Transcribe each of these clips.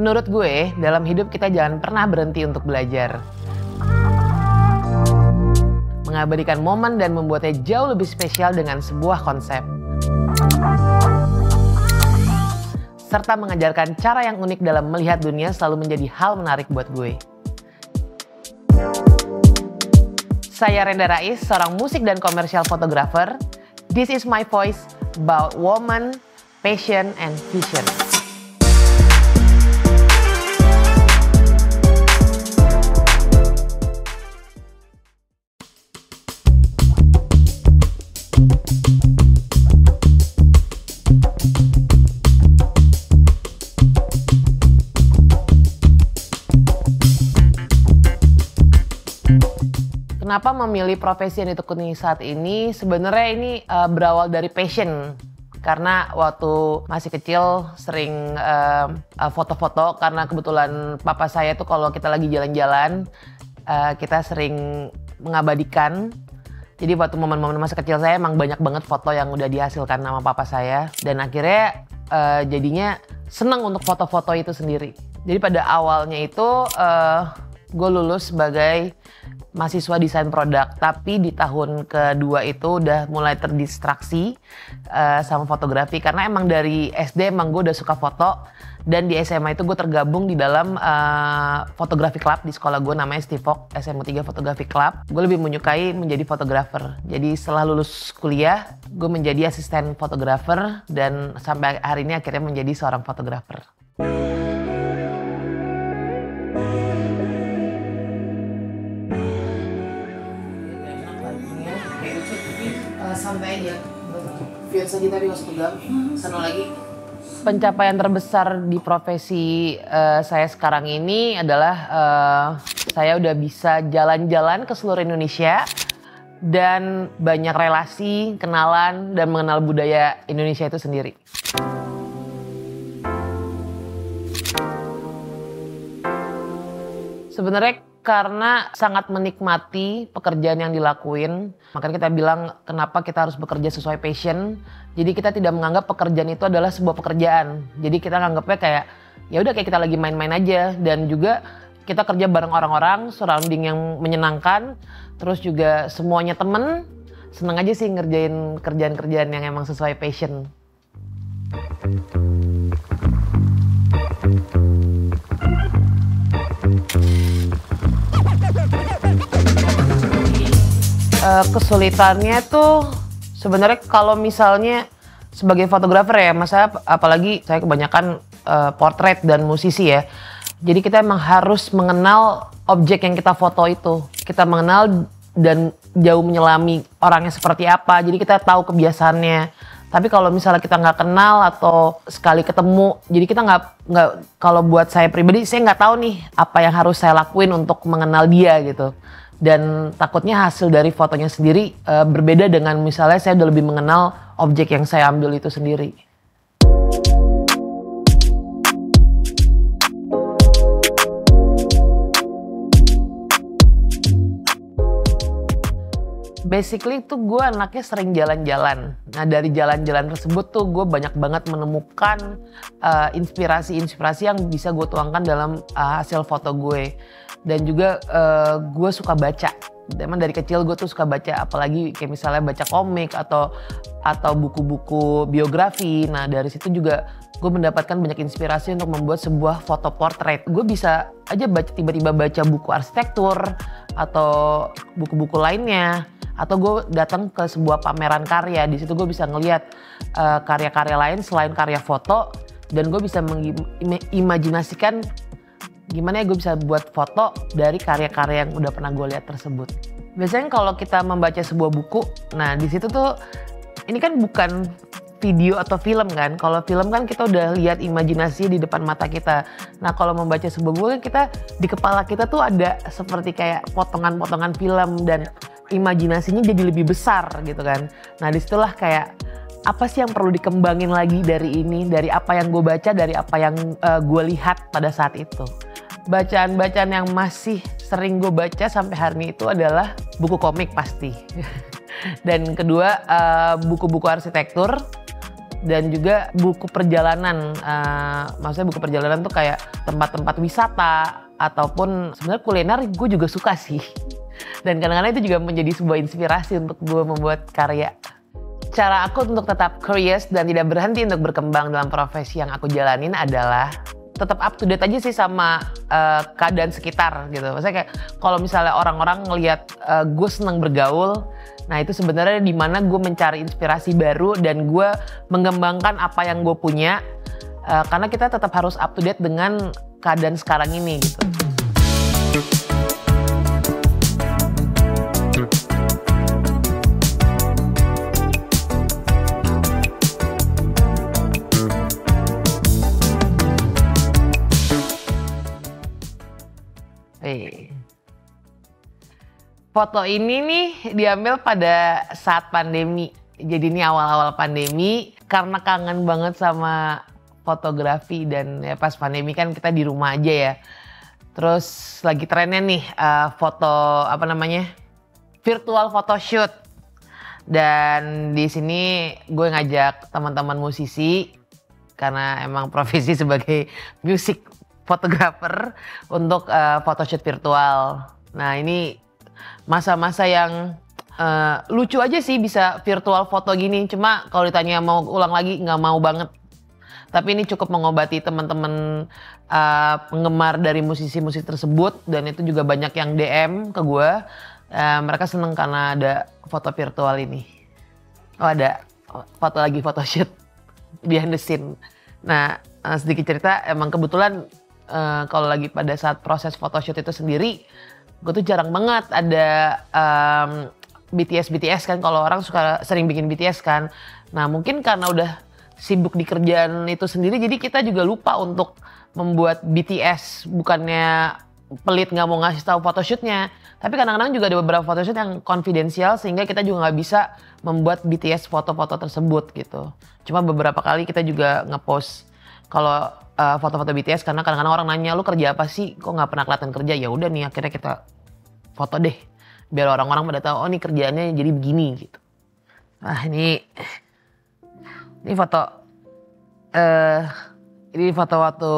Menurut gue, dalam hidup kita jangan pernah berhenti untuk belajar. Mengabadikan momen dan membuatnya jauh lebih spesial dengan sebuah konsep. Serta mengajarkan cara yang unik dalam melihat dunia selalu menjadi hal menarik buat gue. Saya Renda Rais, seorang musik dan komersial fotografer. This is my voice about woman, passion, and vision. Kenapa memilih profesi yang ditekuni saat ini? Sebenarnya ini berawal dari passion. Karena waktu masih kecil sering foto-foto karena kebetulan papa saya tuh kalau kita lagi jalan-jalan kita sering mengabadikan. Jadi waktu momen-momen masa kecil saya emang banyak banget foto yang udah dihasilkan sama papa saya. Dan akhirnya jadinya senang untuk foto-foto itu sendiri. Jadi pada awalnya itu gue lulus sebagai mahasiswa desain produk, tapi di tahun kedua itu udah mulai terdistraksi sama fotografi karena emang dari SD emang gue udah suka foto dan di SMA itu gue tergabung di dalam fotografi club di sekolah gue namanya Stivok SMA 3 Fotografi Club. Gue lebih menyukai menjadi fotografer. Jadi setelah lulus kuliah, gue menjadi asisten fotografer dan sampai hari ini akhirnya menjadi seorang fotografer. Sampai aja view saja tapi masuk pegang sana lagi. Pencapaian terbesar di profesi saya sekarang ini adalah saya udah bisa jalan-jalan ke seluruh Indonesia dan banyak relasi, kenalan dan mengenal budaya Indonesia itu sendiri. Sebenarnya karena sangat menikmati pekerjaan yang dilakuin, makanya kita bilang kenapa kita harus bekerja sesuai passion. Jadi kita tidak menganggap pekerjaan itu adalah sebuah pekerjaan. Jadi kita nganggapnya kayak ya udah kayak kita lagi main-main aja dan juga kita kerja bareng orang-orang, surrounding yang menyenangkan, terus juga semuanya temen, seneng aja sih ngerjain kerjaan-kerjaan yang emang sesuai passion. Kesulitannya tuh sebenarnya kalau misalnya sebagai fotografer ya, masa apalagi saya kebanyakan portrait dan musisi ya. Jadi kita emang harus mengenal objek yang kita foto itu. Kita mengenal dan jauh menyelami orangnya seperti apa. Jadi kita tahu kebiasaannya. Tapi kalau misalnya kita nggak kenal atau sekali ketemu, jadi kita nggak kalau buat saya pribadi saya nggak tahu nih apa yang harus saya lakuin untuk mengenal dia gitu. Dan takutnya hasil dari fotonya sendiri berbeda dengan misalnya saya udah lebih mengenal objek yang saya ambil itu sendiri. Basically tuh gue anaknya sering jalan-jalan. Nah dari jalan-jalan tersebut tuh gue banyak banget menemukan inspirasi-inspirasi yang bisa gue tuangkan dalam hasil foto gue. Dan juga gue suka baca. Emang dari kecil gue tuh suka baca, apalagi kayak misalnya baca komik atau buku-buku biografi. Nah dari situ juga gue mendapatkan banyak inspirasi untuk membuat sebuah foto portrait. Gue bisa aja tiba-tiba baca buku arsitektur atau buku-buku lainnya. Atau gue datang ke sebuah pameran karya, di situ gue bisa ngelihat karya-karya lain selain karya foto. Dan gue bisa mengimajinasikan gimana ya gue bisa buat foto dari karya-karya yang udah pernah gue lihat tersebut. Biasanya kalau kita membaca sebuah buku, nah di situ tuh ini kan bukan video atau film kan. Kalau film kan kita udah lihat imajinasi di depan mata kita. Nah kalau membaca sebuah buku kan kita di kepala kita tuh ada seperti kayak potongan-potongan film dan imajinasinya jadi lebih besar gitu kan. Nah disitulah kayak apa sih yang perlu dikembangin lagi dari ini, dari apa yang gue baca, dari apa yang gue lihat pada saat itu. Bacaan-bacaan yang masih sering gue baca sampai hari ini itu adalah buku komik pasti. Dan kedua buku-buku arsitektur dan juga buku perjalanan. Maksudnya buku perjalanan tuh kayak tempat-tempat wisata ataupun sebenarnya kuliner gue juga suka sih. Dan kadang-kadang itu juga menjadi sebuah inspirasi untuk gue membuat karya. Cara aku untuk tetap curious dan tidak berhenti untuk berkembang dalam profesi yang aku jalanin adalah tetap up to date aja sih sama keadaan sekitar gitu. Maksudnya kayak kalau misalnya orang-orang ngelihat gue senang bergaul, nah itu sebenarnya di mana gue mencari inspirasi baru dan gue mengembangkan apa yang gue punya. Karena kita tetap harus up to date dengan keadaan sekarang ini gitu. Foto ini nih diambil pada saat pandemi. Jadi ini awal-awal pandemi karena kangen banget sama fotografi dan ya pas pandemi kan kita di rumah aja ya. Terus lagi trennya nih foto virtual photoshoot. Dan di sini gue ngajak teman-teman musisi karena emang profesi sebagai music photographer untuk photoshoot virtual. Nah ini masa-masa yang lucu aja sih bisa virtual foto gini. Cuma kalau ditanya mau ulang lagi nggak mau banget. Tapi ini cukup mengobati teman-teman penggemar dari musisi-musisi tersebut. Dan itu juga banyak yang DM ke gue. Mereka seneng karena ada foto virtual ini. Oh ada foto lagi photoshoot behind the scene. Nah sedikit cerita emang kebetulan kalau lagi pada saat proses photoshoot itu sendiri, gue tuh jarang banget ada BTS kan, kalau orang sering bikin BTS kan. Nah mungkin karena udah sibuk di kerjaan itu sendiri, jadi kita juga lupa untuk membuat BTS. Bukannya pelit nggak mau ngasih tahu photoshootnya, tapi kadang-kadang juga ada beberapa photoshoot yang konfidensial sehingga kita juga nggak bisa membuat BTS foto-foto tersebut gitu. Cuma beberapa kali kita juga ngepost kalau foto-foto BTS karena kadang-kadang orang nanya lu kerja apa sih, kok nggak pernah kelihatan kerja. Ya udah nih akhirnya kita foto deh biar orang-orang pada tahu oh nih kerjaannya jadi begini gitu. Nah ini foto ini foto waktu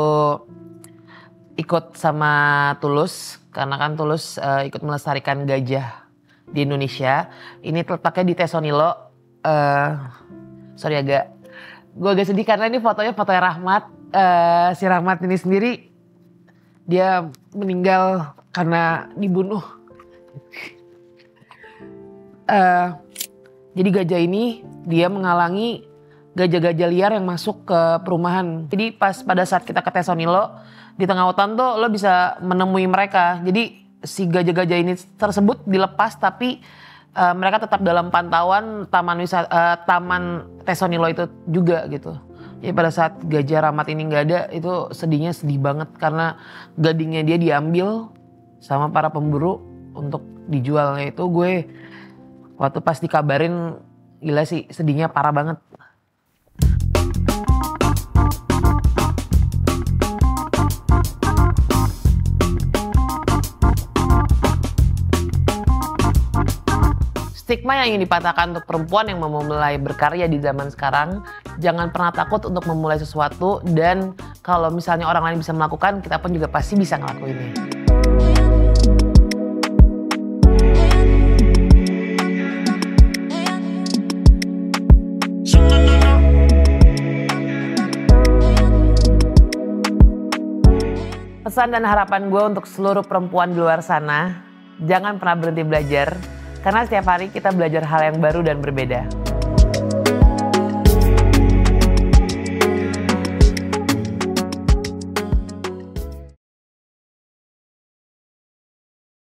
ikut sama Tulus karena kan Tulus ikut melestarikan gajah di Indonesia. Ini letaknya di Tesonilo. Sorry gue agak sedih karena ini fotonya Rahmat. Si Rahmat ini sendiri dia meninggal karena dibunuh. Jadi gajah ini dia menghalangi gajah-gajah liar yang masuk ke perumahan. Jadi pada saat kita ke Tesonilo di tengah hutan tuh lo bisa menemui mereka. Jadi si gajah-gajah ini tersebut dilepas tapi mereka tetap dalam pantauan taman Tesonilo itu juga gitu. Ya pada saat gajah Rahmat ini nggak ada itu sedihnya sedih banget karena gadingnya dia diambil sama para pemburu untuk dijualnya. Itu gue waktu pas dikabarin gila sih sedihnya parah banget. Stigma yang ingin dipatahkan untuk perempuan yang mau memulai berkarya di zaman sekarang, jangan pernah takut untuk memulai sesuatu dan kalau misalnya orang lain bisa melakukan, kita pun juga pasti bisa ngelakuinnya. Pesan dan harapan gue untuk seluruh perempuan di luar sana, jangan pernah berhenti belajar. Karena setiap hari kita belajar hal yang baru dan berbeda.